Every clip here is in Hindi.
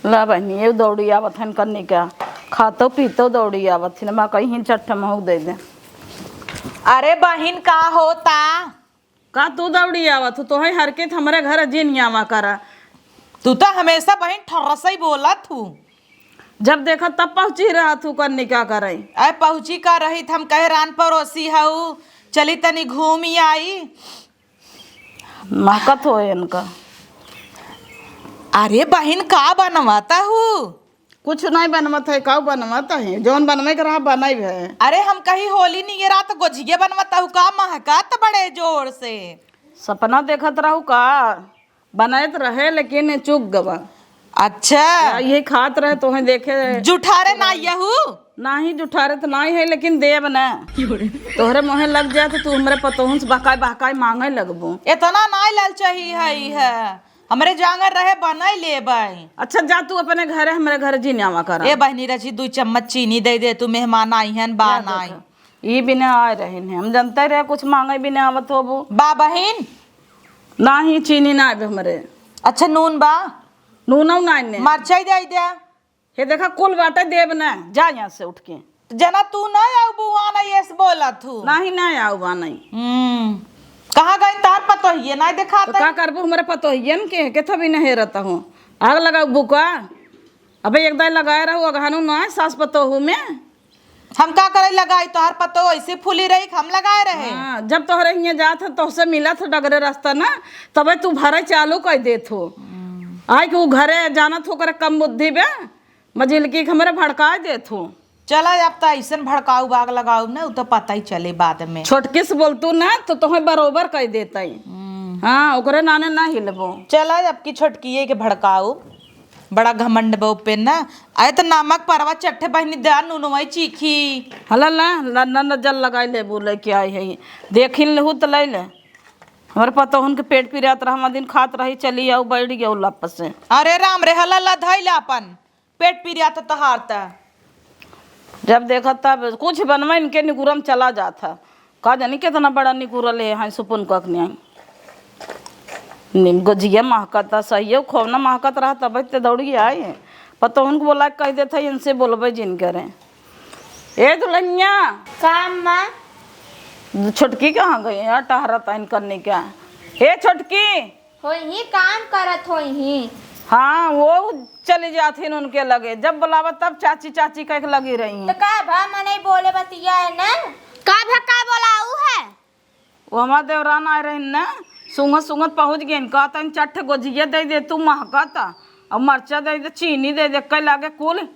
ला बहनी ये दौड़ी आवत हन करने का खातो पीतो दौड़ी आवत थी मैं कहीं चट्ट महू दे दे। अरे बहिन का होता का तू दौड़ी आवत तो है हर के हमारे घर जिन आवा करा। तू तो हमेशा बहिन ठर्रसा ही बोला तू। जब देखा तब पहुंची रहा तू करने क्या करे। अरे पहुंची का रही हम कहे रान पड़ोसी हऊ चली तनी घूम ही आई। महकत हो इनका। अरे बहिन का बनवाता हूँ? कुछ नहीं बनवत है का बनवाता है जौन बनवे के रहा बनाई है। अरे हम कहीं होली नहीं ये रात गोझिया बनवाता हूँ का महकात बड़े जोर से। सपना देखत रहू का बनायत रहे लेकिन चुक गवा। अच्छा ये खात रहे तो है देखे जुठारे ना यहू नहीं जुठारे तो नहीं है लेकिन देव न तोहरे मोहे लग जाए तो तू हमरे पतोहन से बकाई बकाई मांगे लगबो। इतना ना लाल चाहिए है हमरे जांगर रहे बनाई ले बाई। अच्छा जा तू अपने घर हमारे घर जी न्यावा कर। ए बहनी रची 2 चम्मच चीनी दे दे तू मेहमान आई हैं बान आई। ये बिना आए रहे हम जानते रहे कुछ मांगे बिना आवत होबो। बा बहन ना ही चीनी ना आवे हमरे। अच्छा नून बा नूनौ नहीं ने मरचाई दे दे। हे देखा कुल बाटे देव न जा यहाँ से उठ के जना तू ना आऊ बुआ ना ये बोला तू नहीं ना आऊ बा नहीं। कहाँ गई तार पतो ही ना देखा तो का करबो हमारे पतो ही न के थभी नहीं रहता हूँ आग लगाऊ बुका अबे एक दाई लगाए रहू अगहानु ना सास पतो हूँ मैं हम का करे लगाई तोहर पतो ऐसे फूली रही हम लगाए रहे। हाँ, जब तोहरे यहाँ जात तो से मिला था डगरे रास्ता ना तबे तू भरे चालू कर देत हो। आय कि वो घरे जानत हो करे कम बुद्धि बे मजिलकी हमारे भड़का देत हो। चला अब तो ऐसा भड़काऊ बाग लगाऊ ना तो पता ही चले बाद में। छोटकी से बोलतू ना तो तुम्हें बरोबर कह देता ही। हाँ ओकरे नाने ना हिलबो। चला अब की छोटकी के भड़काऊ बड़ा घमंड बो पे ना आए तो नमक परवा चट्टे बहनी ध्यान नुनवाई चीखी हला ला न जल लगाई ले बोले क्या है देखिन लहू तो ले ले हमारे पता उनके पेट पीरात रहा दिन खात रही चली आओ बैठ गया वापस से। अरे राम रे हला ला धैला अपन पेट पीरात तहारता जब देखा तब कुछ बनवा इनके निकुरम चला जाता का जानी कितना बड़ा निकुरल है हाँ सुपुन कख नहीं निम गोजिया महकता सही है खोवना महकत रहा तब ते दौड़ी आए पता उनको बोला कह देता इनसे बोलबे जिन करें। ए दुल्हनिया काम माँ छोटकी कहाँ गई यार टहरा ताइन करने क्या। हे छोटकी होई काम करत होई। हाँ वो चली जाती उनके लगे जब बुलावा तब चाची चाची कह लगी रही तो का भा मने बोले बतिया है ना का भा का बोलाऊ है। वो हमारा देवरान आए रही ना सुंगत सुंगत पहुँच गए कहता चट्ठ गोजिया दे दे तू महकाता और मरचा दे दे चीनी दे दे कई लागे कुल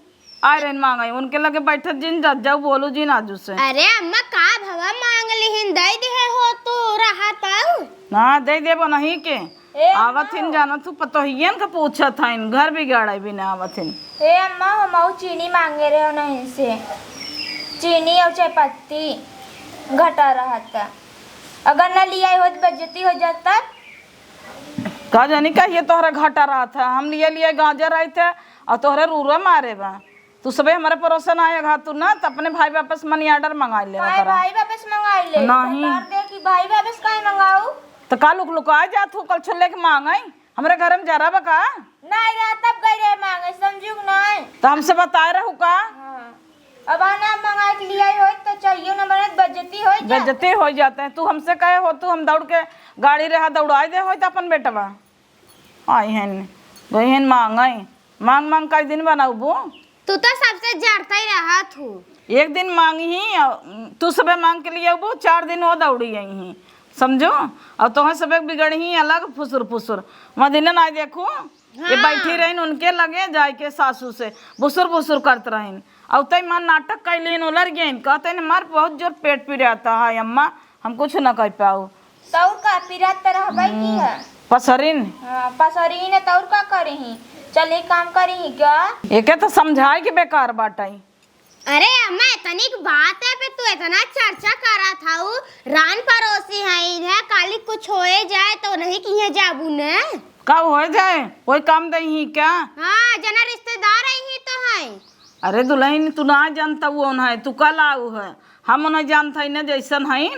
आए रही मांगे उनके लगे बैठे जिन जाऊ बोलू जिन आजू से। अरे अम्मा का भवा मांग लिहिन दे दे हो तू रहा ताऊ ना दे दे नहीं के आवत हिन जाना तू पतो ही का पूछा था इन घर बिगाड़ा भी ना आवत हिन। ए अम्मा हम चीनी मांगे रहे हो नहीं से चीनी और चाय पत्ती घटा रहा था अगर न लिया हो तो बेइज्जती हो जाता। का जानी का ये तोहरा घाटा रहा था हम लिए गाजर आए थे और तोहरे रूरा मारे बा तू सबे हमारे पड़ोसन आए घातू ना तो अपने भाई वापस मनी ऑर्डर मंगा ले भाई वापस मंगा ले नहीं दे कि भाई वापस काहे मंगाऊ तो का लुक आ जा तू कल छोले के मांगाई हमारे घर में जरा बका नहीं रहा तब गई रहे मांगे समझू नहीं तो हमसे बताए रहू का। अब आना मंगा के लिया हो तो चाहिए ना बने बेइज्जती हो जा बेइज्जती हो जाते हैं तू हमसे कहे हो तू हम दौड़ के गाड़ी रहा दौड़ाई दे हो तो अपन बेटवा आई हैं गई हैं मांगाई मांग मांग कई दिन बनाऊ तू तो सबसे जड़ता ही रहा तू एक दिन मांगी ही तू सबे मांग के लिए वो 4 दिन वो दौड़ी आई ही समझो और तुम्हें सबे बिगड़ी ही अलग फुसुर फुसुर वहाँ दिन ना देखो ये बैठी रही उनके लगे जाए के सासू से बुसुर बुसुर करते रही और तय मां नाटक कैलिन उलर गए कहते न मार बहुत जोर पेट पीड़ाता है अम्मा हम कुछ न कह पाओ तौर का पीरात तरह भाई की है पसरिन पसरीन है तौर का करे ही चल एक काम करे ही क्या एक तो समझाए कि बेकार बाटाई। अरे अम्मा इतनी बात है पे तू इतना चर्चा करा था रान पड़ोसी है काली कुछ होए जाए तो नहीं किए जाबू ने कब हो जाए कोई काम दे ही क्या। हाँ जना रिश्तेदार ही तो है। अरे दुल्हन तू ना जानता वो है तू कल आऊ है हम उन्हें जानता ही ना जैसन है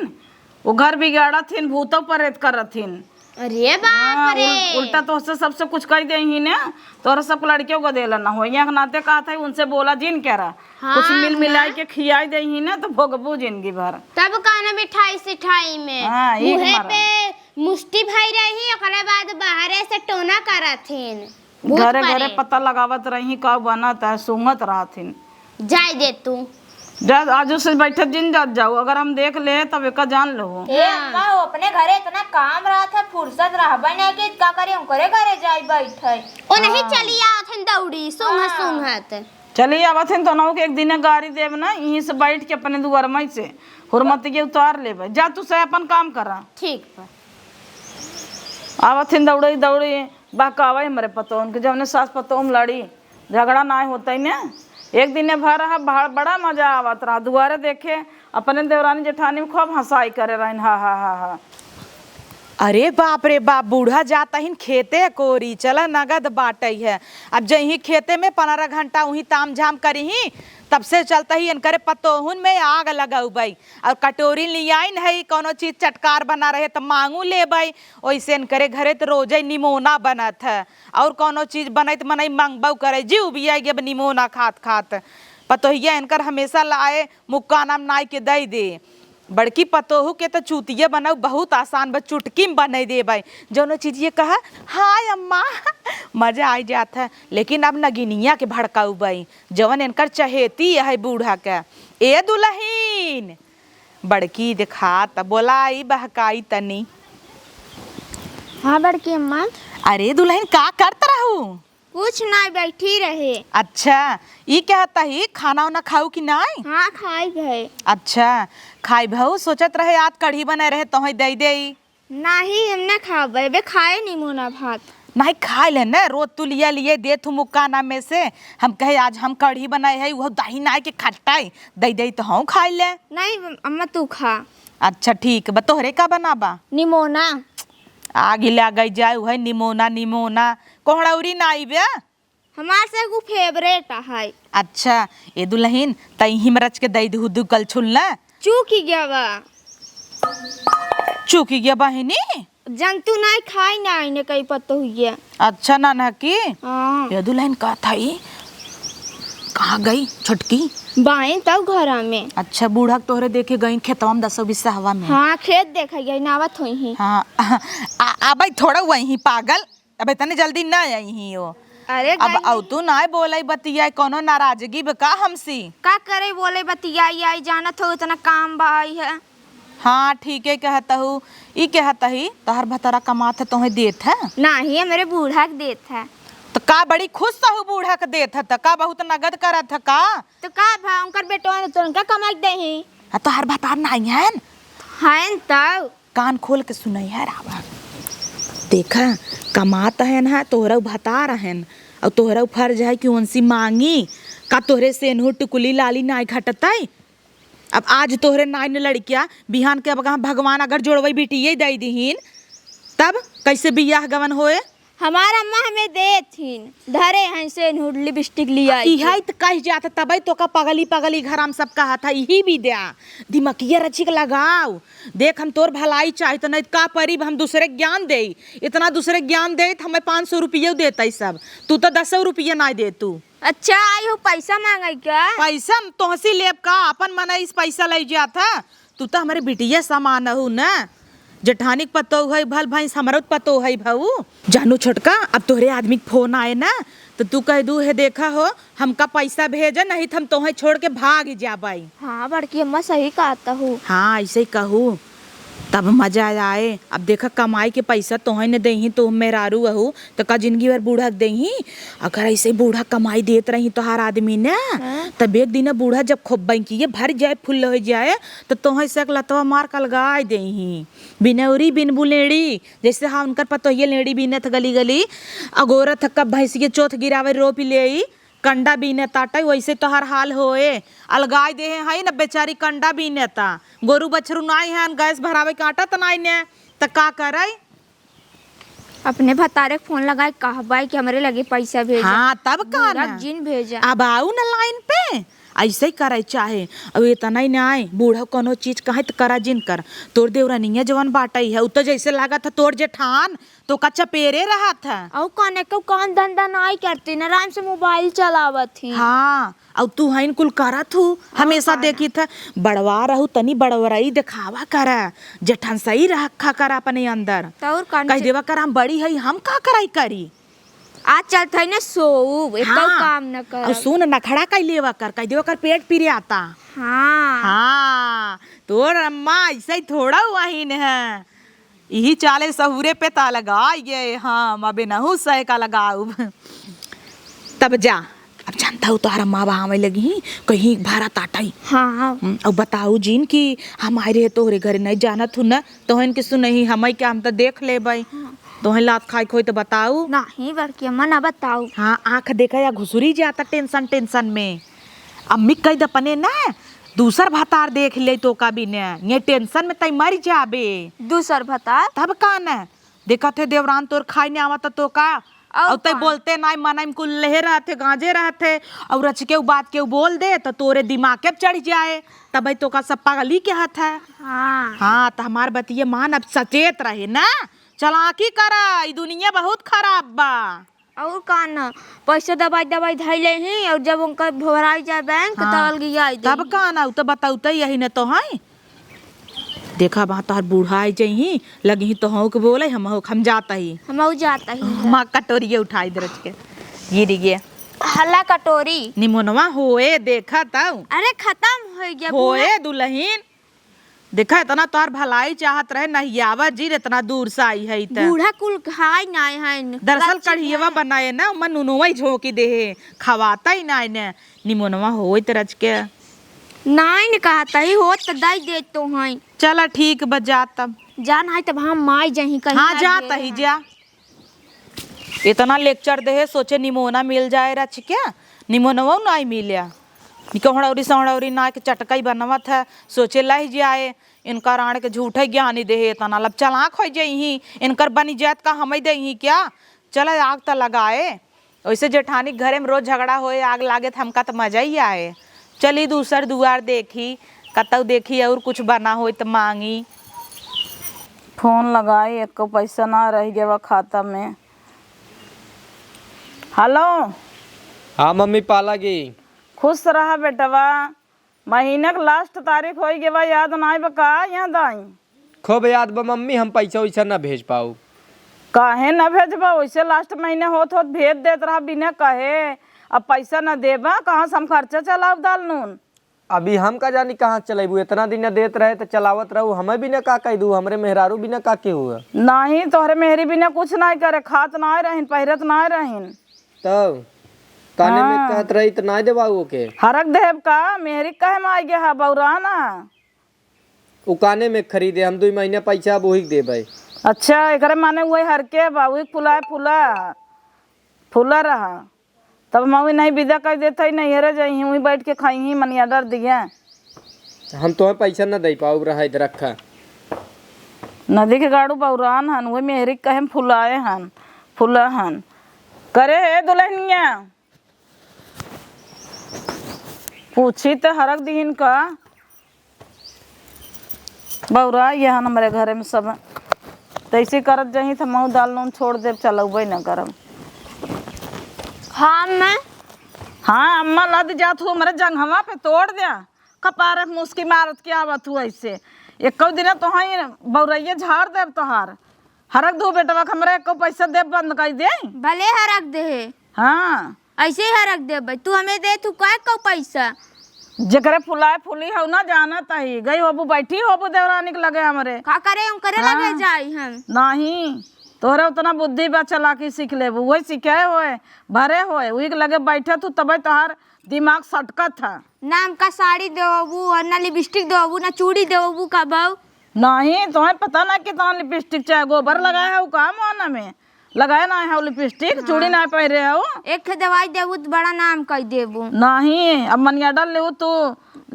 वो घर बिगाड़ा थीन भूतो परेत करत थीन अरे बाप रे। उल्टा तो उससे सबसे कुछ कह दे ही ने तोरा सब लड़कियों को देला ना हो यहाँ के नाते कहा था उनसे बोला जिन कह रहा कुछ मिल मिलाई के खियाई दे ही ने तो भोगबू जिंदगी भर। तब काना मिठाई सिठाई में हाँ, एक मुहे मारा। पे मुष्टि भाई रही ओकरे बाद बाहरे से टोना करथिन घरे घरे पता लगावत रही कब बनत है सूंघत रहथिन। जाय दे तू आज से बैठे जिन जात जाओ अगर हम देख ले तब एक जान लो। ए अम्मा वो अपने घरे इतना काम रहा था फुर्सत रहबे नहीं कि का करे हम करे घरे जाई बैठे ओ नहीं चली आवत दौड़ी सुंघत सुंघत। चलिए आवत तो ना एक दिन गाड़ी देव ना यहीं से बैठ के अपने दुआर में से हुरमती के उतार ले जा तू से अपन काम करा। ठीक बा आवत दौड़ी दौड़ी बहकावे हमारे पतो उनके जब सास पतो में लड़ी झगड़ा ना होता ही ना एक दिन भर रहा बड़ा मजा आवत रहा दुआरे देखे अपने देवरानी जेठानी में खूब हंसाई करे रहन हा हा हा हा। अरे बाप रे बाप बूढ़ा जाता ही खेते कोरी चला नगद बाटई है। अब जही खेते में 15 घंटा वही ताम झाम करी ही तब से चलता ही इनकरे पतोहुन में आग लगाऊ भाई और कटोरी लियाई नहीं कोनो चीज चटकार बना रहे तो मांगू ले भाई वैसे इनकरे घरे तो रोजे निमोना बनत है और कोनो चीज बनत मनई मंगबऊ करे जीव भी आई अब निमोना खात खात पतोहिया इनकर हमेशा लाए मुक्का नाम नाई के दई दे। बड़की पतोहू के तो चूतिया बनाऊ बहुत आसान बस चुटकी में बना दे भाई जो चीज ये कहा हाय अम्मा मजा आ जाता है। लेकिन अब नगिनिया के भड़काऊ भाई जवन इनकर चहेती है बूढ़ा के ए दुल्हीन बड़की दिखा त बोलाई बहकाई तनी। हाँ बड़की अम्मा। अरे दुल्हीन का करत रहू? कुछ ना बैठी रहे। अच्छा ये कहता ही खाना वाना खाऊ कि नहीं? हाँ खाई भई। अच्छा खाई भाऊ सोचत रहे आज कढ़ी बनाए रहे तो दे दे नहीं हम ना खाबे बे खाए निमोना भात नहीं खाए ले ना रोज तू लिया लिए दे तू मुक्काना में से हम कहे आज हम कढ़ी बनाए है वह दही नाई के खट्टाई दे दे तो हम खाई ले। नहीं अम्मा तू खा। अच्छा ठीक बा तोहरे का बनाबा? निमोना आगे ला गई जाए वह निमोना निमोना कोहड़ौरी नाई बे हमार से गु फेवरेट है। अच्छा ए दुल्हीन तई हिमरच के दई दू कल छुलना चूकी गया बा चूकी गया बहिनी जंतु नहीं खाई नहीं ने कई पत्तो हुई गया। अच्छा ना ना की हाँ ये दुल्हन का था कहाँ गई छोटकी? बाएं तब घरा में। अच्छा बूढ़ा तोहरे देखे गई खेतवा में 10 20 हवा में। हाँ खेत देखा गई नावत हुई ही। हाँ अब थोड़ा वही पागल अब इतने जल्दी ना आई ही हो। अरे अब औ तू ना बोले बतिया कोनो नाराजगी बका हमसी का करे बोले बतियाई आई जानत हो इतना काम बाई है। हाँ ठीक है कहता हूँ ई कहता ही तहर भतरा कमात है तुम्हें देत है नहीं मेरे बूढ़ा के देत है तो का बड़ी खुश सहू बूढ़ा के देत है का बहुत नगद करत है का तो का भा उनकर बेटवा तो उनका कमाई दे ही तहर भतार नहीं है हैं तब कान खोल के सुनई है रावा देखा कमाता है ना तोहरा भतार है और तोहरा फर्ज है कि उनसी मांगी का तोहरे सेनहू टुकुली लाली नाई घटताई। अब आज तोहरे नाई ने लड़किया बिहान के अब भगवान अगर जोड़वई बिटिये दे दीहीन तब कैसे बियाह गवन होए। हमारा अम्मा हमें दे थी धरे हैं से लिपस्टिक लिया इहाई तो कह जात तबई तो का पगली पगली घर हम सब कहा था यही भी दया दिमकिया रची के लगाओ देख हम तोर भलाई चाहे तो नहीं का परीब हम दूसरे ज्ञान दे इतना दूसरे ज्ञान दे हमें 500 रुपये देते सब तू तो 10 रुपये ना दे तू। अच्छा आई हो पैसा मांगे क्या? पैसा तोहसी लेब का अपन मना इस पैसा ले जाता तू तो हमारे बिटिया समान हो ना जेठानी पतो है भल भैंस हमारा पतो है भाऊ जानू छोटका अब तोहरे आदमी के फोन आए ना तो तू कह दू है देखा हो हमका पैसा भेजा नहीं तो हम तोहे छोड़ के भाग जाबाई। हाँ बड़की अम्मा सही कहता हूँ। हाँ ऐसे ही कहूँ तब मजा आए। अब देखा कमाई के पैसा तोहे ने दही तो मेहरारू अहू तो का जिंदगी भर बूढ़ा दही अगर ऐसे बूढ़ा कमाई देत रही तो हर आदमी ने तब एक दिन बूढ़ा जब खूब बैंकिए भर जाए फुल हो जाए तो तोहे से लतवा मार कल गाय दही बिनौरी बिन बुलेड़ी जैसे हाँ उनकर पतोहिए लेड़ी बीनत गली गली अगोरत कब भैंसिए चौथ गिरावे रोप ले कंडा बीने ताटा वैसे तो हर हाल होए अलगाय दे है न बेचारी कंडा बीने ता गोरू बछरू नाई है गैस भरावे काटा त नाई ने त का करे अपने भतारे फोन लगाए कहबाई कि हमारे लगे पैसा भेजा। हाँ तब का जिन भेजा अब आऊ न लाइन पे ऐसे ही करे चाहे। अब इतना ही ना आए बूढ़ा कोनो चीज कहे तो करा जिन कर। तोर देवरानिया जवन बाटई है उ तो जैसे लगा था तोर जेठान तो कच्चा पेरे रहा था। और कने को काम धंधा नहीं करती ना, आराम से मोबाइल चलावत थी। हाँ अब तू हइन कुल करा थू हमेशा देखी था बड़वा रहू तनी बड़वराई दिखावा करा जेठान सही रखा करा अपने अंदर। तो और कौन कह देवा कर हम बड़ी है हम का कराई करी। आज चलत है ना सोऊ इतना काम न और कर। सुन नखड़ा कई लेवा कर कह देवा कर पेट पीरे आता। हाँ हाँ तोर अम्मा ऐसा ही थोड़ा हुआ ही न है यही चाले सहुरे पे ता लगा ये। हाँ अबे नहू सह का लगाऊ तब जा। अब जानता हूँ तो अम्मा आवे लगी कहीं भारा ताटाई। हाँ अब बताऊ जीन कि हम आए रहे तोहरे घरे नहीं जानत हूँ न तोहन के सुनही हम क्या हम तो देख ले भाई तोहन लात खाई खोई तो बताऊ। नहीं बड़की अम्मा ना बताऊ। हाँ आँख देखा या घुसुरी जाता टेंशन टेंशन में। अम्मी कह दपने ना दूसर भतार देख ले तो का भी ने ये टेंशन में तई मर जाबे। दूसर बता तब का न देखा थे देवरान तोर खाई ने आवत तो का और तई बोलते ना मना में कुल लहे रहते गांजे रहते और रच के बात के बोल दे तो तोरे दिमाग के चढ़ जाए तब तो का सब पागली के हाथ है। हाँ हाँ तो हमार बतिये मान अब सचेत रहे ना चलाकी करा ई दुनिया बहुत खराब बा। और कान पैसा दवाई दवाई धैले ही और जब उनका भराई जाए बैंक हाँ, तब गया तब का ना तो बताऊ यही न तो है देखा बा तोहर बूढ़ा आई जही लगी तो हूँ के बोले हम जाता ही हम जाता ही माँ कटोरिए उठाई दरज के गिर गया हल्ला कटोरी निमोनवा होए देखा तऊ अरे खत्म हो गया होए दुल्हन देखा इतना तोहर भलाई चाहत रहे नहीं आवा जी इतना दूर से आई है त बूढ़ा कुल खाई नहीं है। दरअसल कढ़ियवा बनाए ना मन नुनवा ही झोंकी दे खवाता ही ना ने निमोनवा होए तरज के नहीं न कहता ही हो तो दई दे तो है। चला ठीक बजा तब जान है तब हम माई जही कहीं हाँ जाता ही जा। इतना लेक्चर दे सोचे निमोना मिल जाए रच क्या निमोनवा नहीं मिलिया निकहड़ौरी सहड़ौरी ना के चटकाई बनवत है सोचे लह जाए इनका राण के झूठे ज्ञानी दे इतना लब चलाक हो जाही इनकर बनी जात का हम दही क्या चल आग तो लगाए वैसे जेठानी घरे में रोज झगड़ा होए आग लागे तो हमका तो मजा ही आए। चली दूसर दुआर देखी कतौ देखी और कुछ बना हो तो मांगी। फोन लगाई एक को पैसा ना रह गया खाता में। हेलो हाँ मम्मी पाला गी खुश रहा बेटवा महीने का लास्ट तारीख हो गया याद ना बका यहाँ दाई खूब याद बा मम्मी हम पैसा वैसा ना भेज पाऊ। काहे न भेजबा वैसे लास्ट महीने होत भेज देत रहा बिना कहे अब पैसा न देबा कहाँ से हम खर्चा चलाब दाल नून। अभी हम का जानी कहाँ चलेबू इतना दिन देत रहे तो चलावत रहू हमें भी ना का कह दू हमरे मेहरारू भी ना का के हुआ नहीं तोहरे मेहरी बिना कुछ नहीं करे खात ना रहीन पहिरत ना रहीन तब काने में कहत रही तो ना देबाऊ के हरक देव का मेहरी कहे में आ गया है बौरा ना उ काने में खरीदे हम 2 महीने पैसा वही देबे। अच्छा एकरे माने वही हरके बा वही फुला फूला रहा तब मवी नहीं विदा कर देता ही नहीं हेरे जाई वही बैठ के खाई ही मनी ऑर्डर दिया हम तो पैसा ना दे पाऊ रहा इधर रखा नदी के गाड़ू बौरान हन वही मेहरी कहे फुलाए हन फुला हन करे हे दुल्हनिया पूछी तो हरक दीन का बौरा यहाँ हमारे घरे में सब तैसे करत जही तो महू दाल नून छोड़ दे चलौबे न करम। हाँ मैं हाँ अम्मा लद जात हूँ मेरे जंघवा पे तोड़ दिया कपारक मुस्की मारत के आवत हूँ ऐसे एक दिन तो ही बौरैया झाड़ देव तोहार हरक दो बेटवा हमरे एको पैसा दे बंद कर दे भले हरक दे हाँ ऐसे ही हरक दे भाई तू हमें दे तू काय को पैसा जकरे फुलाए फुली हो ना जाना तही गई होबू बैठी होबू देवरानी के लगे हमरे का करे हम करे हाँ। लगे जाई हम नहीं तोहरे उतना बुद्धि बा चलाकी सीख लेबू वही सीखे होए भरे होए वही के लगे बैठे तू तब तोहार दिमाग सटकत था ना हमका साड़ी देवबू और ना लिपस्टिक देवबू ना चूड़ी देवबू का बाऊ नहीं तुम्हें पता ना कितना लिपस्टिक चाहे गोबर लगाया है का मोहना में लगाया ना है लिपस्टिक चूड़ी ना पहरे हो एक दवाई देबू तो बड़ा नाम कह देबू नहीं अब मनिया डाल ले तू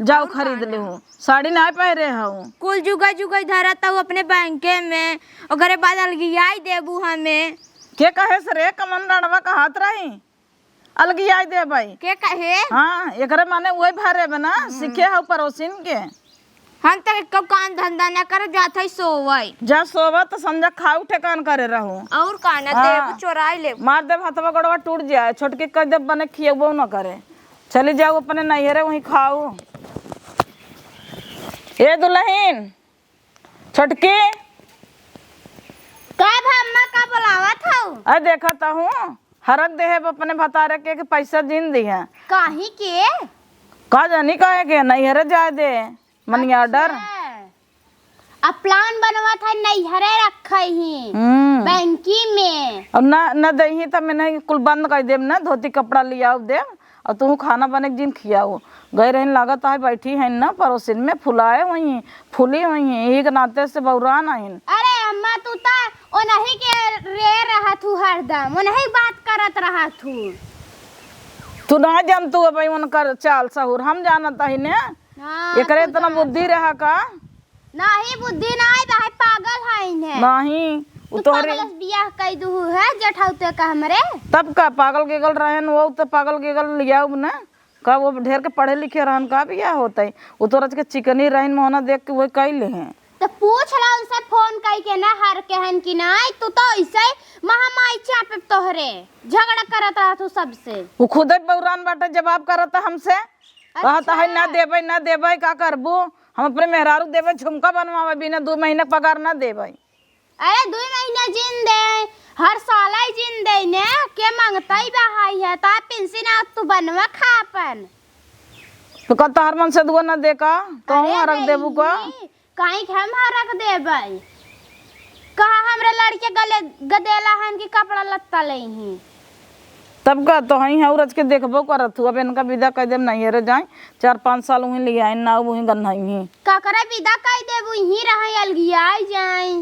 जाओ खरीद ले साड़ी ना पहरे हो कुल जुगा जुगा धरता हूँ अपने बैंके में और घरे बाद अलगियाई देबू हमें के कहे से रे कमन लड़वा का हाथ रही अलगी आई दे भाई के कहे हाँ एकरे माने वही भरे बना सीखे हो पड़ोसिन के हम तो एक काम धंधा न कर जात है सोवई जा सोवा तो समझा खाऊ ठेकान करे रहूं और काना हाँ। देव चोराई ले मार दे हथवा गड़वा टूट जाए छोटकी कह दे बने खिएबो न करे चली जाओ अपने नैहरे वहीं खाओ ए दुल्हन छोटकी का अम्मा का बुलावत हो? अरे देखा तो हूँ हरक दे है अपने भतारे के पैसा जीन दी है काहे के? का जानी कहे के नैहरे जाए दे मनी ऑर्डर अब प्लान बनवा था नैहरे रखे ही बैंकी में और न दही तो मैंने कुल बंद कर देव ना धोती कपड़ा लिया देव और तू खाना बने के जिन खियाओ गए रहन लागत है बैठी है ना पड़ोसिन में फुलाए हुई फूली हुई यही के नाते से बौरान आइन अरे अम्मा तू तो ओ नहीं के रे रहा तू हरदम ओ नहीं बात करत रहा तू ना जान तू भाई उनकर चाल सहूर हम जानत है ने हाँ, एकरे इतना बुद्धि रहा का नहीं बुद्धि नहीं बा पागल है ने नहीं तू तोहरे पागल से बियाह कई दू है जेठाउते का हमरे तब का पागल गेगल रहन वो तो पागल गेगल लिया ना का वो ढेर के पढ़े लिखे रहन का भी होता है वो तो रच के चिकनी रहन मोहना देख के वो कैले हैं तो पूछ ला उनसे फोन कई के ना हर कहन की नहीं तू तो ऐसे महामाई चापे तोहरे झगड़ा करत रहा तू सबसे वो खुद ही बौरान बाटे जवाब करता हमसे कहता है ना देबै का करबू हम अपने मेहरारू देवे झुमका बनवावे बिना 2 महीने पगार ना देबै अरे 2 महीने जिन दे हर साल ही जिन दे ने के मांगता ही बहाई है ता पेंशन आ तू बनवा खापन तो कहता हर मन से दुआ ना दे का तो हम रख देबू का काई हम रख देबै कहा हमरे लड़के गले गदेला हन की कपड़ा लत्ता लेही तब का तो हई है उरज के देखबो करत हूँ अब इनका विदा कर देम नहीं रे जाए 4-5 साल वहीं ले आए ना वहीं गन्नाई ही का करे विदा कह देबू ही रहे अलगियाई जाई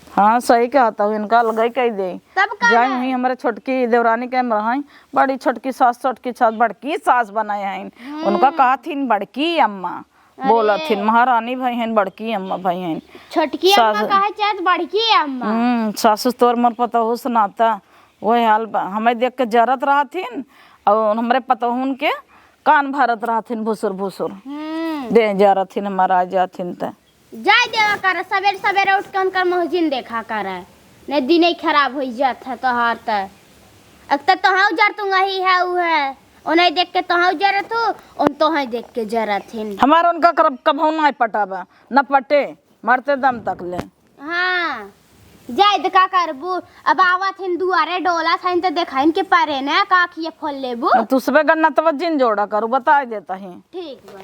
हाँ सही कहता हूँ इनका अलगाई कह दे तब का जाए वहीं हमारे छोटकी देवरानी के रहाई बड़ी छोटकी सास छोटकी सास बड़की सास बनाए हैं उनका कहा थी बड़की अम्मा बोला थी महारानी भाई हैं बड़की अम्मा भाई हैं छोटकी अम्मा कहे चाहत बड़की अम्मा सासु तोर मर पता हो सुनाता वही हाल हमें देख के जरत रहा थीन और हमारे पतहुन के कान भरत रहा थीन भुसुर भुसुर दे जरत थीन हमारा जाथिन त जाय देवा कर सवेरे सवेरे उठ के उनकर मोहजिन देखा कर नहीं दिन ही खराब हो जाता है तोहार त एक तो तोहां जर तू ही है उ है ओ नहीं देख के तोहां जरत हो उन तोहां देख के जरत हिन हमारा उनका कभौ ना पटाबा न पटे मरते दम तक ले हाँ जाय दे का करबू अब आवत हिन दुआरे डोला थाइन तो देखाइन के पारे ना का खिए फल लेबू तू सबे गन्ना तो जिन जोड़ा करू बता देता ही ठीक बा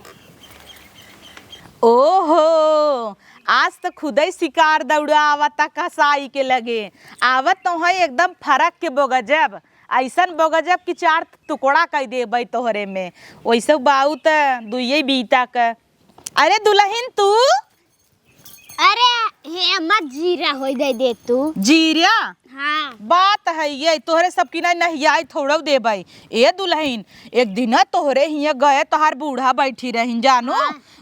ओहो आज तो खुद ही शिकार दौड़ा आवता कसाई के लगे आवत तो है एकदम फरक के बोगजब ऐसन बोगजब की 4 टुकड़ा कह देबै तोहरे में वैसे बाऊ तो दुइये बीता का अरे दुल्हन तू अरे हे अम्मा जीरा होई दे तू जीरा हाँ बात है ये तोहरे सबकी नहीं आई थोड़ा देबै ए दुल्हन एक दिन तोहरे हिया गए तोहार बूढ़ा बैठी रहीन जानो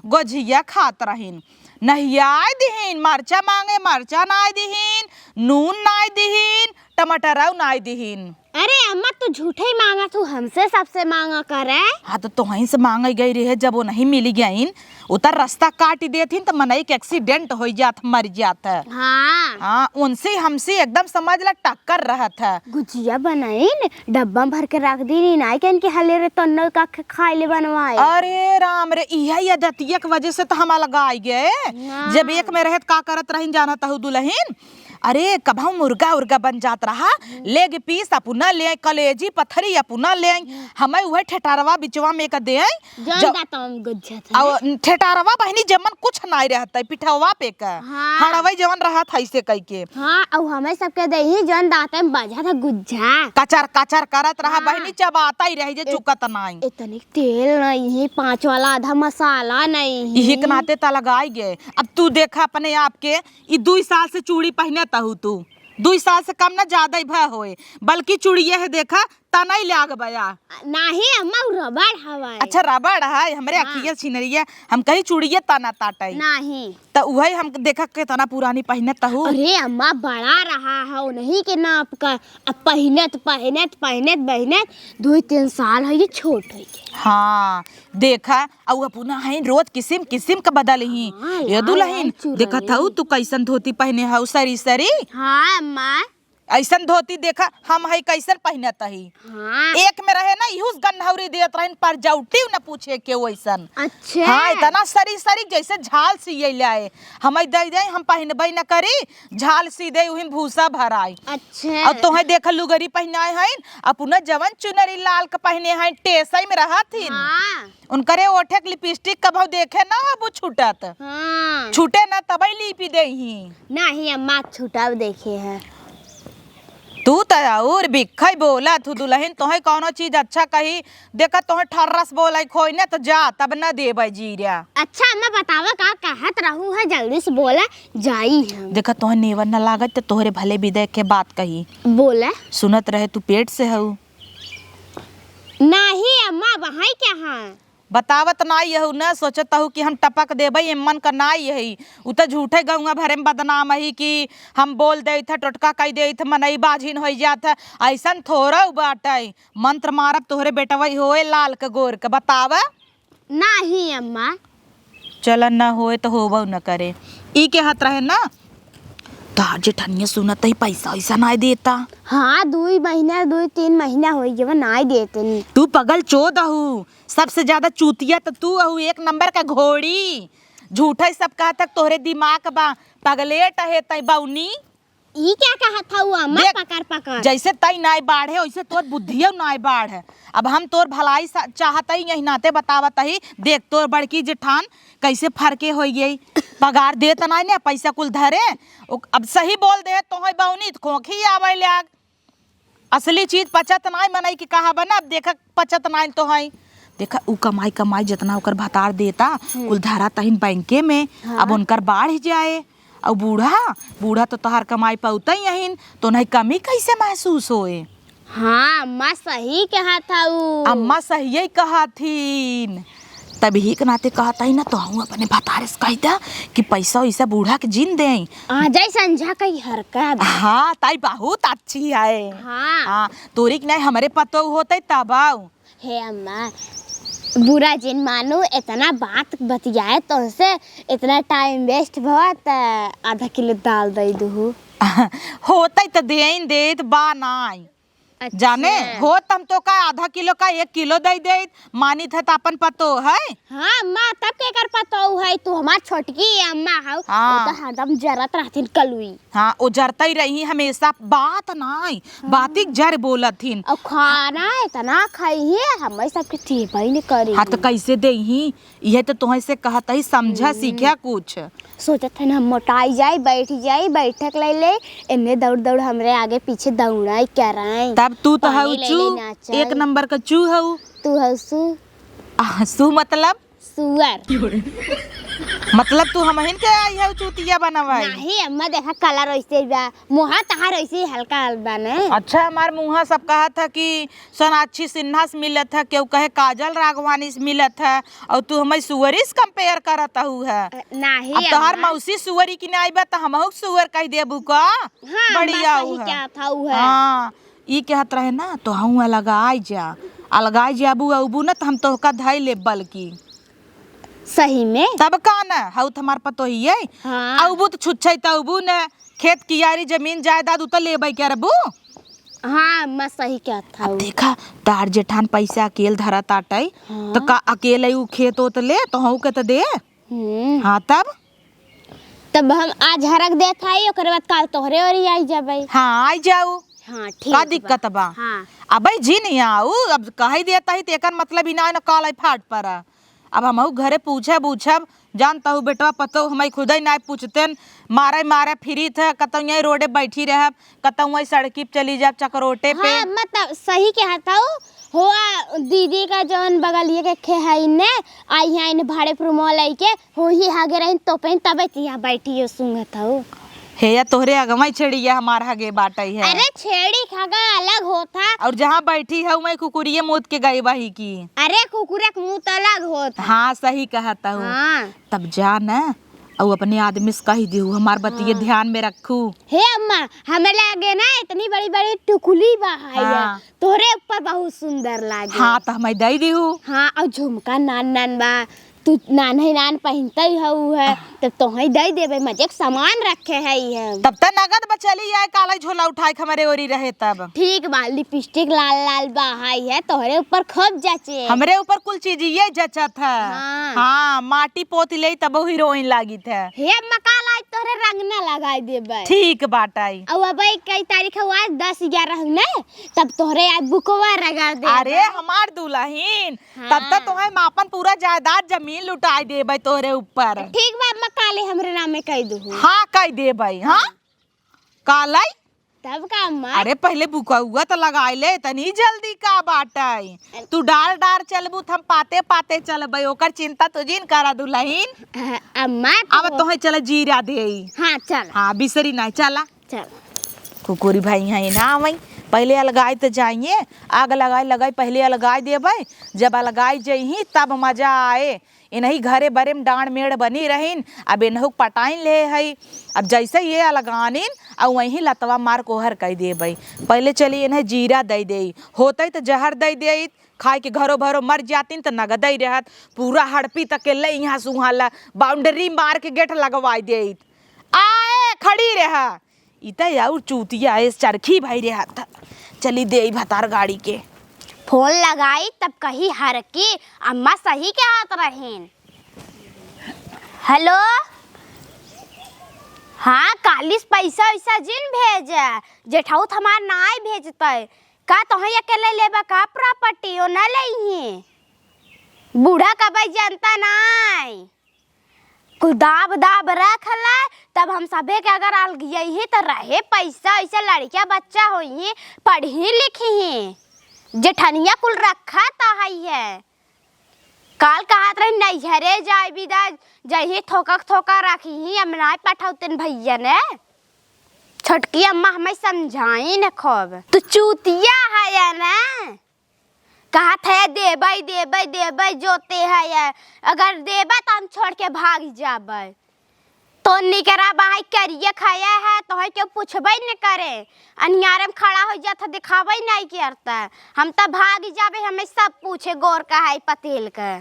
गोझिया खात रहीन नहीं आई दिहीन मरचा मांगे मरचा नाई दिहीन नून नाई दिहीन टमाटर नाई दिहीन अरे अम्मा तू झूठे ही मांगा तू हमसे सबसे मांगा करे हाँ तो वहीं से मांगे गई रहे जब वो नहीं मिली गईन उतर रास्ता काट देथिन तो मनई के एक्सीडेंट हो जात मर जात हाँ हाँ उनसे हमसे एकदम समझ ला टक्कर रहा था गुजिया बनाइन डब्बा भर के रख दी नाई के इनके हले रे तन्नो का खाए ले बनवाए अरे राम रे यही आदतिया की वजह से तो हम लगाई गए जब एक में रहत का करत रहीन जाना तहु दुल्हन अरे कभाऊ मुर्गा उर्गा बन जात रहा लेग पीस अपुना ले कलेजी पथरी अपुना ले हमें वह ठेठारवा बिचवा में का दे ठेठारवा बहनी जमन कुछ नहीं रहता पिठवा पे का हड़वई जवन रहा था ऐसे कह के हाँ और हमें सबके दही जन दाते में बजा था गुज्जा कचर कचर करत रहा बहनी चबाता ही रही जे चुकत नहीं इतने तेल नहीं 5 वाला आधा मसाला नहीं यही के नाते ता लगाई गए अब तू देखा अपने आप के 2 साल से चूड़ी पहने तहु तू 2 साल से कम ना ज्यादा ही भा होए बल्कि चूड़िए है देखा तना ही लाग बया। नाही अम्मा उ रबड़ हवा अच्छा रबड़ है हमरे अखिया छिनरिया हम कहीं चूड़िए तना ताटाई नहीं तो वही हम देखा के तना पुरानी पहने तहु। अरे अम्मा बड़ा रहा है नहीं के नाप का अब पहनत पहनत पहनत पहनत 2-3 साल है ये छोट है हाँ देखा और पुनः है रोज किस्म किस्म का बदल ही हाँ, ये दुल्हन चुराई। देखा था तू कैसन धोती पहने है सरी सरी हाँ अम्मा ऐसन धोती देखा हम है कैसन पहनत ही हाँ एक में रहे ना यूज गन्हौरी देत रहन पर जौटी न पूछे के वैसन। अच्छा हाँ इतना सरी सरी जैसे झाल सिए लाए हम दे दे हम पहनबे न करी झाल सी दे उहिन भूसा भराई। अच्छा अब तो है देख लुगरी पहनाए हैं अपना जवन चुनरी लाल का पहने हैं टेसई में रहा थी हाँ उनकरे ओठे के लिपस्टिक कब देखे ना अब छूटत हाँ छूटे ना तबई लिपि दे ही नहीं अम्मा छुटाव देखे है तू तो और बिखई बोला तू दुल्हन तोहे कोनो चीज अच्छा कही देखा तोहे ठर्रस बोला खोई ने तो जा तब न देबै जीरा। अच्छा अम्मा बतावा का कहत रहू है जल्दी से बोला जाई हम देखा तोहे नेवर न लागत तो तोहरे भले विदय के बात कही बोला सुनत रहे तू पेट से हऊ नहीं अम्मा वहाँ क्या है बतावत नाई यहू न सोचत हूँ कि हम टपक देबै एमन का नाई यही उ तो झूठे गौवा भरे में बदनाम है कि हम बोल दे था टोटका कह दे था मनई बाझिन हो जात ऐसन थोड़ा बाटे मंत्र मारब तोहरे बेटवा होए लाल के गोर के बतावा नहीं अम्मा चलन न होए तो होबो न करे ई के हाथ रहे ना तार जेठनिया सुनत ही पैसा ऐसा नहीं देता। हाँ 2 महीना 2-3 महीना हो गया नहीं देते नहीं तू पगल चोद हूँ सबसे ज्यादा चूतिया तो तू हूँ 1 नंबर का घोड़ी झूठे सब कहा तक तोहरे दिमाग बा पगलेट है तई बौनी ई क्या कहा था वो अम्मा देख, पकड़ पकड़ जैसे तई नाई बाढ़ है वैसे तोर बुद्धिया नाई बाढ़ है। अब हम तोर भलाई चाहत ही यही नाते बतावत ही देख तोर बड़की जेठान कैसे फरके हो गई पगार देत नहीं ने पैसा कुल धरे अब सही बोल दे तो है बौनी खोखी आवे लाग असली चीज पचत नहीं मनई की कहा बना अब देखा पचत नहीं तो है देखा उ कमाई कमाई जितना ओकर भतार देता कुल धरा तहिन बैंके में अब उनकर बाढ़ जाए और बूढ़ा तो तोहार कमाई पौता यहीन तो नहीं कमी कैसे महसूस होए। हाँ अम्मा सही कहा था वो अम्मा सही कहा थीन तभी के नाते कहता ही ना तो हूँ अपने भतारे से कहता कि पैसा वैसा बूढ़ा के जिन दे आ जाए संझा कई हरकत हाँ ताई बहुत अच्छी है। हाँ तोरी के नहीं हमारे पतो होते तब आओ हे अम्मा बुरा जिन मानो इतना बात बतियाए तो से इतना टाइम वेस्ट बहुत आधा किलो दाल दे दू होते तो देत बा नाई जाने हो तम तो का आधा किलो का 1 किलो दे दे मानी थे तो अपन पतो है। हाँ अम्मा तब के कर पतो है तू हमार छोटकी अम्मा हो हाँ। तो हरदम जरत रहथिन कलुई हाँ वो जरता ही रही हमेशा बात नाई बाती जर बोलथिन और खाना इतना खाई है हमें सबके ठेपा ही नहीं करे हाँ तो कैसे दे ही यह तो तुम्हें से कहता ही समझा सीखा कुछ सोचत है हम मोटाई जाए बैठ जाए बैठक ले ले इन्हें दौड़ दौड़ हमरे आगे पीछे दौड़ाई कराए तब तू तो पानी हऊ ले चू लेना चाहिए। 1 नंबर का चू हऊ तू हसू सू मतलब सुअर तू हमहिन के आई है चूतिया बनवाई नहीं अम्मा देखा कलर ऐसे बा मुहा तहार ऐसे हल्का हल्का ने अच्छा हमार मुँहा सब कहा था कि सोनाक्षी सिन्हा से मिलत है केहू कहे काजल राघवानी से मिलत है और तू हमें सुअरी से कंपेयर करत हूँ है। नहीं अब तोहार मौसी सुअरी की नहीं बा तो हमहू सुअर कह देबू का बढ़िया सही क्या था वो है हाँ ई कहत रहे ना तो हम अलगाई जाबू अबू ना तो हम तोहका धाई ले बल्कि सही में तब का न हऊ हमार पतो ही है हाँ। अबू तो छुच्छई तबू न खेत कियारी जमीन जायदाद उतर लेबै के रबू हाँ अम्मा सही क्या था अब देखा तार जेठान पैसा अकेले धरा ताटै तो का अकेले उ खेत ओत ले तो हऊ के तो दे हाँ तब हम आज हरक देत हई ओकर बाद काल तोहरे ओरी आई जाबै हाँ आई जाऊ हाँ ठीक का दिक्कत बा हाँ अबे जी नहीं आऊ अब कही देता ही तेकर मतलब ही ना काल फाट पर अब हम घरे पूछब जानता हूँ बेटवा पतो हम खुद ही ना पूछते मारे फ्री थे कतौ यही रोडे बैठी रह कतौ वही सड़की पे चली जाब चकरोटे पे हाँ मतलब सही क्या था हुआ दीदी का जौन बगलिए के खे है ने आई है इन भाड़े पर मोल आई के हो ही हागे रहिन तो पेन तबे यहाँ बैठी सुंगत हूँ हे या तोहरे अगमई छेड़िया हमार हगे बाटई है। अरे छेड़ी खागा अलग होता। और जहाँ बैठी है मैं कुकुरिये मूत के गई बही की। अरे कुकुरे का मुंह तो अलग होता। हाँ सही कहता हूँ। हाँ। तब जा न और अपने आदमी से कही दू हमार बतिये ध्यान में रखू। हे अम्मा हमें लगे ना इतनी बड़ी बड़ी टुकली बहाई हाँ। तोहरे ऊपर बहुत सुंदर लागे। हाँ तो हमें दई दीहू। हाँ और झुमका नान नान बा तू नान ही नान पहनते हऊ है तब तो ही दे देबे मजे के सामान रखे है। तब तक नगद बचली आए काला झोला उठाए हमारे ओरी रहे तब। ठीक बा लिपस्टिक लाल लाल बहाई है तोहरे ऊपर खूब जचे। हमरे ऊपर कुल चीज ये जचत है। हाँ। हाँ माटी पोत ले तब हीरोइन लागी थे। हे मकाल आज तोहरे रंग न लगाई देबे। ठीक बाटाई। अब अबे कई तारीख है आज 10-11 ने तब तोहरे आज बुकवा रगड़ दे। अरे हमार दुल्हन हाँ। तब तक तुम्हें मापन पूरा जायदाद जमीन लुटाई देबे तोहरे ऊपर। ठीक बा मकाले हमरे नाम में कह दू। हाँ कह देबे। हाँ कालाई तब का अम्मा। अरे पहले बुका हुआ तो लगाई ले तनी जल्दी का बाटाई। तू डाल डाल चलबू हम पाते पाते चलबे ओकर चिंता तुझीन करा दुल्हन। अम्मा अब तोहे चल जीरा दे। हाँ चल। हाँ बिसरी नहीं चला। चल कुकुरी भाई है ना वही पहले अलगाई तो जाइए आग लगाई लगाई पहले अलगाई देबे जब अलगाई जही तब मजा आए। इन्हीं घरे बरे में डांड मेड़ बनी रहीन अब इन्हू पटाइन ले है। अब जैसे ये अलगानीन और वहीं लतवा मार कोहर कह देबे। पहले चली इन्हें जीरा दे दे होते तो जहर दे दे खाए के घरों भरों मर जातीन तो नगद ही रहत पूरा हड़पी तक के ले यहाँ सुहाला बाउंड्री मार के गेट लगवाई दे आए खड़ी रहा इत और चूतिया इस चरखी भाई रहा था चली दे भतार गाड़ी के। फोन लगाई तब कही हर की अम्मा सही के हाथ रहेन। हेलो हाँ कालिस पैसा वैसा जिन भेजे जेठाऊ हमार नाई भेजते का तोहे अकेले लेबा का प्रॉपर्टी ओ न लही बूढ़ा कबै जनता नाई कुल दाब दाब रखला तब हम सबे के अगर आल गई तो रहे पैसा ऐसे लड़किया बच्चा होई पढ़ी लिखी जेठनिया कुल रखा तो है काल कहत रही नैहरे जाए विदा जही थोका थोका रखी ही हम ना पठाउतन भैया ने छोटकी अम्मा हमें समझाई न खूब तू चूतिया है ना कहत है देबै देबै देबै जोते है अगर देबा तो हम छोड़ के भाग जाबै तो निकरा बाई करिए खाया है तो है क्यों पूछबे न करे अनियारे में खड़ा हो जाता दिखावे नहीं करता हम तो भाग जाबे हमें सब पूछे गोर का है पतेल का।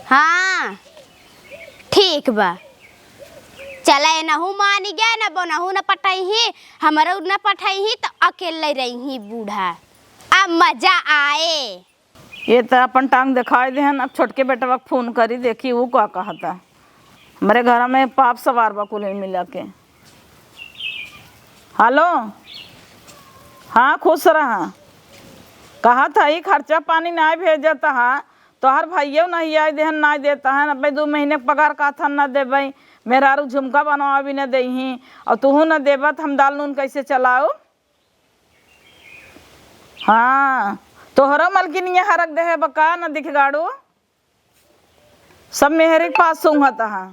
हाँ ठीक बा चले नहू मान गया न बनहू न पटाई हमारा न पठाई तो अकेले रही बूढ़ा अब मजा आए। ये तो अपन टांग दिखाई दे अब छोटके बेटवा के फोन करी देखी वो क्या कहता। हमारे घर में पाप सवार बा कुल मिला के। हेलो हाँ खुश रहा कहा था ही खर्चा पानी नहीं भेजता है तो हर भैया नहीं आई देहन नहीं देता है अब 2 महीने पगार का था न देबै मेरा झुमका बनवा भी न दे और तूहू न देबा तो हम दाल नून कैसे चलाओ। हाँ तोहरा मलकिन ये हरक दे बका न दिख गाड़ो सब मेहरी के पास सूंघता है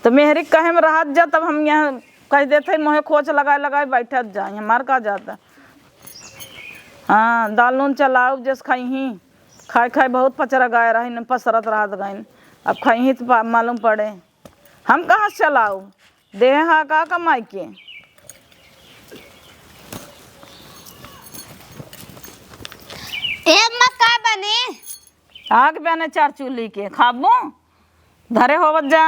तो मेहरी कहे में रह जा तब हम यहाँ कह देते मोहे खोच लगाए लगाए बैठत जाए हमार का जाता। हाँ दाल नून चलाओ जस खाई खाए खाए बहुत पचरा गाय रही न पसरत रात गई अब खाई तो मालूम पड़े हम कहाँ से चलाओ दे हा का कमाई के। ए मक्का बने आग बने 4 चूल्ही के खाबो धरे होवत जा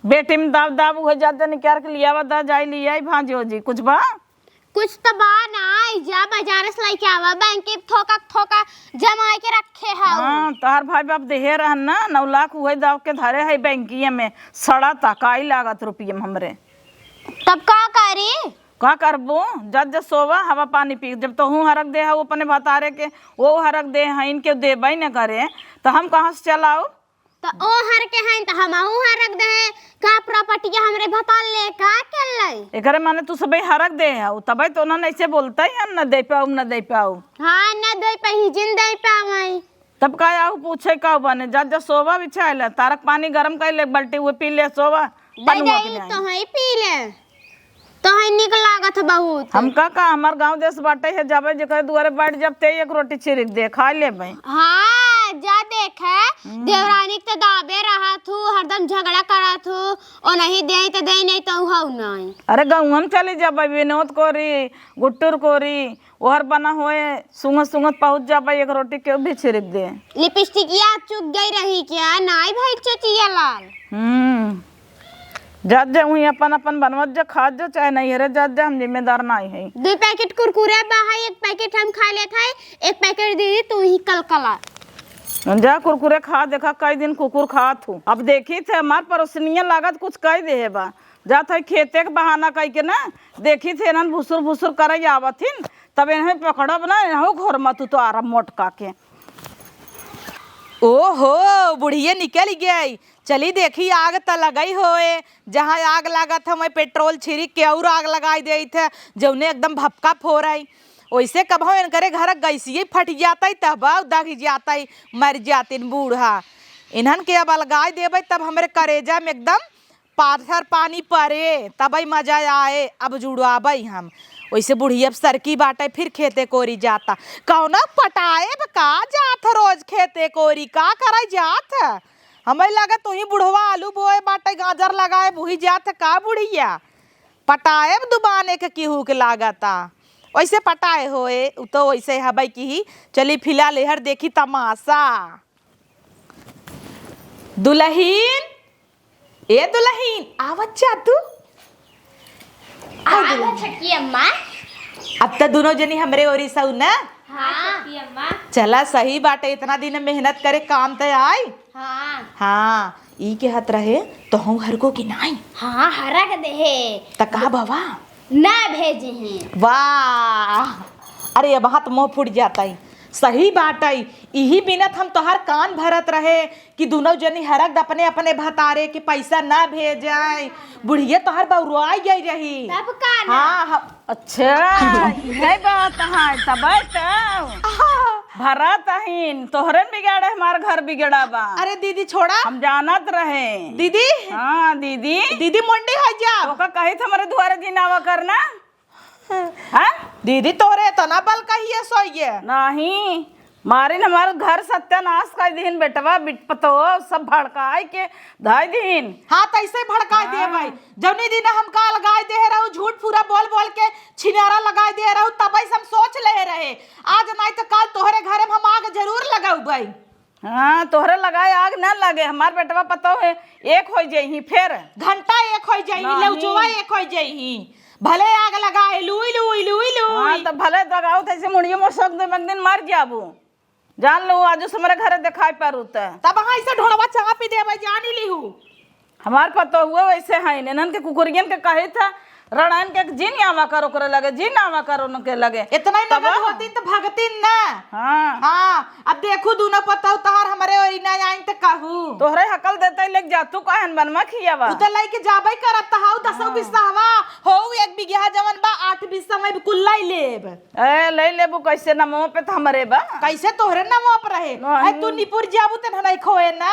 बेटी में दाब दाब हो जाते निकाल के लिया दा जाई लिया भांजो जी कुछ बा कुछ तो बा ना जा बाजार से लेके आवा बैंक के थोका थोका जमा के रखे है। हाँ तोहर भाई बाप देहे रहन ना 9 लाख हुए दाव के धरे है बैंकिया में सड़ा तकाई लागत रुपये में हमरे तब का करी का करबो जज सोवा हवा पानी पी जब तो हूँ हरक दे है वो अपने भतारे के वो हरक दे है इनके देबई न करे तो हम कहाँ से चलाओ तो ओ हर के हैं तो हम हर रख दे का प्रॉपर्टी हमरे भता ले का कर ले एकरे माने तू सबे हरक दे है तबे तो ना ऐसे बोलता है न दे पाऊ न दे पाऊ। हाँ न दे पही जिन दे पावई तब का आऊ पूछे का बने जज सोवा बिछाए तारक पानी गरम कर ले बल्टी वो पी ले सोवा बनुआ के नहीं। तो ही पी ले तो ही निक लागत बहुत। हम का हमार गांव देश बाटे है जाबे जेकर दुआरे बैठ जब ते एक रोटी छिड़क दे खा ले भाई। हाँ जा देखे देवरानी के तो दाबे रहा थू हरदम झगड़ा करा थू और नहीं दे तो दे नहीं तो हऊ नहीं। अरे गाँव हम चले जाबे विनोद कोरी गुट्टूर कोरी ओहर बना होए सुंगत सुंगत पहुंच जाबे एक रोटी के भी छिड़क दे। लिपस्टिकिया चुक गई रही क्या नाई भाई चचिया लाल। जात जा वही अपन अपन बनवत जा खा जो चाहे नहीं हरे जात जा हम जिम्मेदार नहीं है। 2 पैकेट कुरकुरे बाहर 1 पैकेट हम खा लेते हैं 1 पैकेट दीदी तू ही कलकला। जा कुरकुरे खा देखा कई दिन कुकुर खात हूँ। अब देखी थे हमार पड़ोसनिया लागत कुछ कह दे बा जात है खेते के बहाना कह के ना देखी थे ना भुसुर भुसुर करे आवथिन तब इन्हें पकड़ब ना इन्हों घोर मत तो आराम मोटका के। ओहो बुढ़िया निकल गई। चली देखी आग तो लगई होए जहाँ आग लागत है मैं पेट्रोल छिड़क के और आग लगाई दे थे जौने एकदम भपका फोराई वैसे कब इनकरे घर गैसिए फट जाता तब दग जाता मर जातिन बूढ़ा इन्हन के अब अलगाई देवे तब हमारे करेजा में एकदम पाथर पानी पड़े तब मजा आए अब जुड़वाबे हम। वैसे बुढ़िया सरकी बाटे फिर खेते कोरी जाता कौना पटाए का जात रोज खेते कोरी का करे जात हमें लगा तू ही बुढ़वा आलू बोए बाटे गाजर लगाए बुही जात का बुढ़िया पटाए दुबाने के केहू के लागता वैसे पटाए होए तो वैसे हबई की ही चली फिलहाल लेहर देखी तमाशा। दुल्हीन ए दुल्हीन आवत जा तू छकी अम्मा। अब तो दोनों जनी हमरे ओरी सऊ ना। हाँ छकी अम्मा। चला सही बाटे इतना दिन मेहनत करे काम तो आई। हाँ हाँ ई के हाथ रहे तो हम हर को की नहीं। हाँ हरा के देहे तका बाबा ना भेजे हैं। वाह अरे अब हाथ मुँह फूट जाता है सही बात है यही बिनत हम तोहर कान भरत रहे कि दोनों जनी हरक अपने अपने भतारे के पैसा ना भेजाए बुढ़िया तोहर बउरुआई गई रही तब का ना। हाँ अच्छा यही बात है तब भरत अहीन तोहरे बिगाड़े हमार घर बिगड़ा बा। अरे दीदी छोड़ा हम जानत रहे दीदी। हाँ दीदी दीदी मुंडी हो जा तो कही थे हमारे द्वारे जिनावा करना। हाँ दीदी तोरे तना बल कहिए सोइए नहीं मारिन हमारे घर सत्यानाश कर दीन बेटवा बिटपतो सब भड़काई के धाई दीन। हाँ तो ऐसे भड़का दे भाई जौनी दिन हम का लगाए दे रहू झूठ पूरा बोल बोल के छिनारा लगाए दे रहू तब हम सोच ले रहे आज नहीं तो कल तोहरे घरे हम आग जरूर लगाऊ भाई। हाँ तोहरे लगाए आग न लगे हमार बेटवा पतो है एक हो जाही फिर घंटा एक हो जाही लौचवा एक हो जाही भले आग लगाए लुई लुई लुई लुई। हाँ तो भले लगाओ ऐसे मुड़िए मोर शौक दे दिन मर जाबू जान लो आज हमारे घर दिखाई पारू तब हाँ ऐसे ढोड़वा चाह पी देवे जानी लीहू हमार पतो हुआ वैसे है ननन के कुकुरियन के कहे था रणन के जिन आवा करो करे लगे जिन आवा करो न के लगे इतना ही नगद होती तो भगती ना। हाँ हाँ अब देखू दोनों पता तहार हमारे और ना आई तो कहू तोहरे हकल देते लेक जातू कहन बनवा खियावा तू तो लई के जाबई करत तहाऊ 10 बिस्सावा हो 1 बिगहा जवन बा 8 बिस्सा में कुल्लाई लेब ए ले लेबू कैसे नमो पे तो हमरे बा कैसे तोहरे नाम पर रहे नहीं। तू निपुर जाबू त नहीं खोए ना।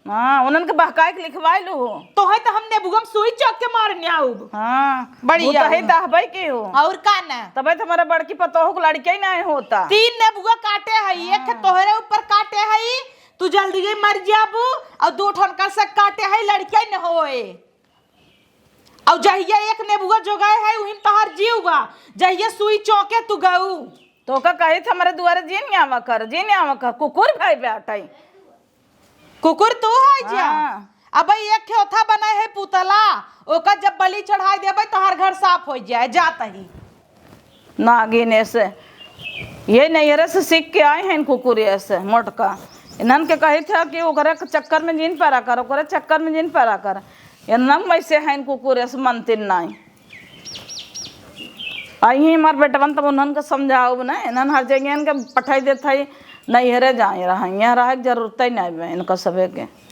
हाँ उनन के बहकाए के लिखवाई लो तो है तो हमने बुगम सुई चौक के मारने आऊ हाँ बढ़िया है दहबई के हो और का ना तबे तुम्हारा बड़की पतोह को लड़के ही नहीं होता 3 ने बुगा काटे हई एक तोहरे ऊपर काटे हई तू जल्दी ही मर जाबू और 2 ठन कर से काटे हई लड़के न होए और जहिया एक ने बुगा जोगाए है उहिम तोहर जीव बा जहिया सुई चौके तू गऊ तो का कहे थे हमारे दुआरे जिन आवा कर कुकुर भाई बेटाई कुकुर तू है जा। हाँ। अब एक खेथा बनाए है पुतला ओका जब बलि चढ़ाई देबे तोहर घर साफ हो जाए जाता ही नागिन ऐसे ये नैहरे से सीख के आए हैं कुकुर ऐसे मोटका इन्हन के कहे थे कि ओकरे चक्कर में जिन पैरा कर ओकरे चक्कर में जिन पैरा कर इन्हन वैसे हैं कुकुर ऐसे मनतिन नहीं आई हमार बेटवन तब उन्हन के समझाओ ना इन्हन हर जगह इनके पठाई देते नैहरे जाए रहा यहाँ रहे जरूरत ही नहीं इनका सबे के।